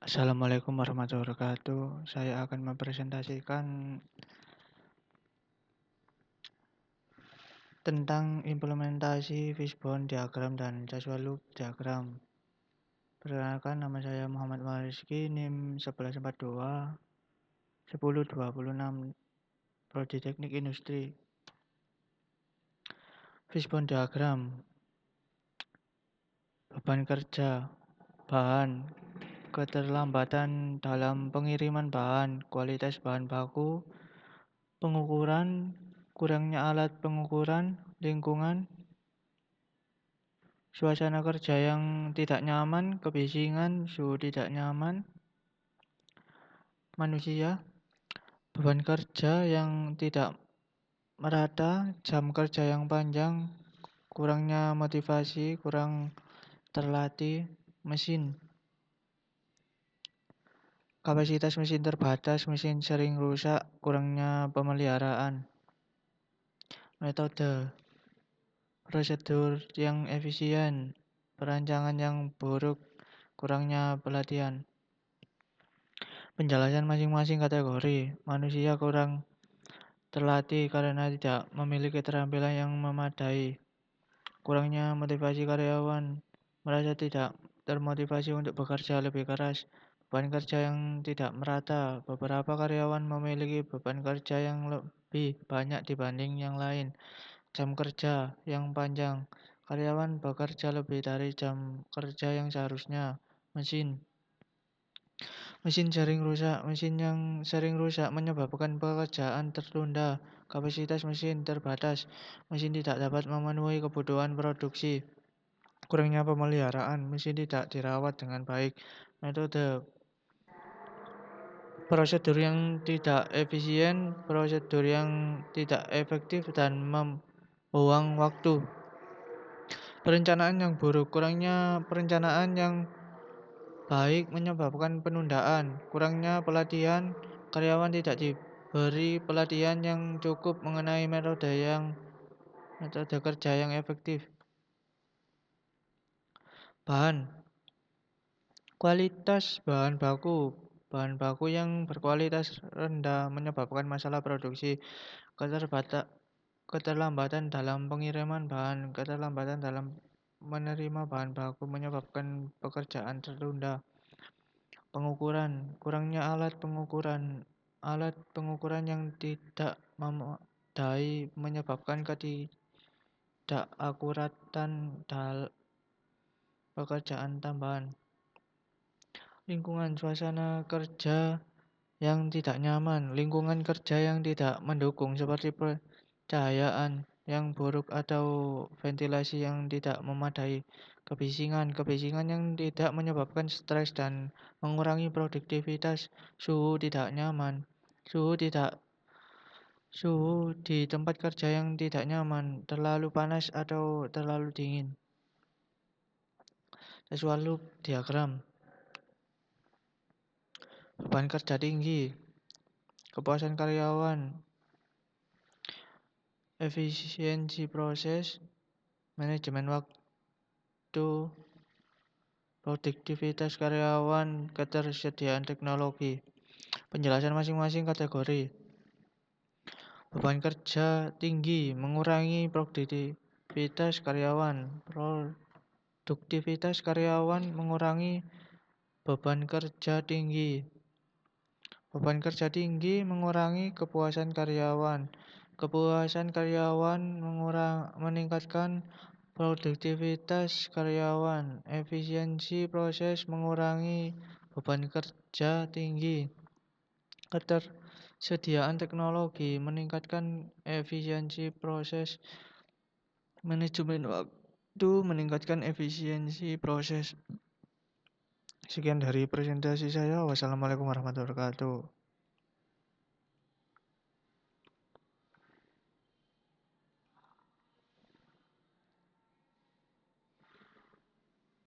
Assalamualaikum warahmatullahi wabarakatuh. Saya akan mempresentasikan tentang implementasi fishbone diagram dan Joshua Loop diagram. Perkenalkan, nama saya Muhammad Mariski, NIM 1142 1026, Prodi Teknik Industri. Fishbone diagram, beban kerja, bahan, keterlambatan dalam pengiriman bahan, kualitas bahan baku, pengukuran, kurangnya alat pengukuran, lingkungan, suasana kerja yang tidak nyaman, kebisingan, suhu tidak nyaman, manusia, beban kerja yang tidak merata, jam kerja yang panjang, kurangnya motivasi, kurang terlatih, mesin, kapasitas mesin terbatas, mesin sering rusak, kurangnya pemeliharaan, metode, prosedur yang efisien, perancangan yang buruk, kurangnya pelatihan. Penjelasan masing-masing kategori. Manusia kurang terlatih karena tidak memiliki keterampilan yang memadai. Kurangnya motivasi karyawan, merasa tidak termotivasi untuk bekerja lebih keras. Beban kerja yang tidak merata. Beberapa karyawan memiliki beban kerja yang lebih banyak dibanding yang lain. Jam kerja yang panjang. Karyawan bekerja lebih dari jam kerja yang seharusnya. Mesin sering rusak. Mesin yang sering rusak menyebabkan pekerjaan tertunda. Kapasitas mesin terbatas. Mesin tidak dapat memenuhi kebutuhan produksi. Kurangnya pemeliharaan. Mesin tidak dirawat dengan baik. Metode, prosedur yang tidak efisien, prosedur yang tidak efektif dan membuang waktu. Perencanaan yang buruk. Kurangnya perencanaan yang baik menyebabkan penundaan. Kurangnya pelatihan, karyawan tidak diberi pelatihan yang cukup mengenai metode kerja yang efektif. Bahan, kualitas bahan baku. Bahan baku yang berkualitas rendah menyebabkan masalah produksi. Keterlambatan dalam pengiriman bahan, keterlambatan dalam menerima bahan baku menyebabkan pekerjaan tertunda. Pengukuran, kurangnya alat pengukuran. Alat pengukuran yang tidak memadai menyebabkan ketidakakuratan dalam pekerjaan tambahan. Lingkungan, suasana kerja yang tidak nyaman. Lingkungan kerja yang tidak mendukung seperti pencahayaan yang buruk atau ventilasi yang tidak memadai. Kebisingan yang tidak menyebabkan stres dan mengurangi produktivitas. Suhu tidak nyaman. Suhu di tempat kerja yang tidak nyaman, terlalu panas atau terlalu dingin. Joshua Loop diagram. Beban kerja tinggi, kepuasan karyawan, efisiensi proses, manajemen waktu, produktivitas karyawan, ketersediaan teknologi. Penjelasan masing-masing kategori. Beban kerja tinggi, mengurangi produktivitas karyawan. Produktivitas karyawan mengurangi beban kerja tinggi. Beban kerja tinggi mengurangi kepuasan karyawan. Kepuasan karyawan meningkatkan produktivitas karyawan. Efisiensi proses mengurangi beban kerja tinggi. Ketersediaan teknologi meningkatkan efisiensi proses. Manajemen waktu meningkatkan efisiensi proses. Sekian dari presentasi saya. Wassalamualaikum warahmatullahi wabarakatuh.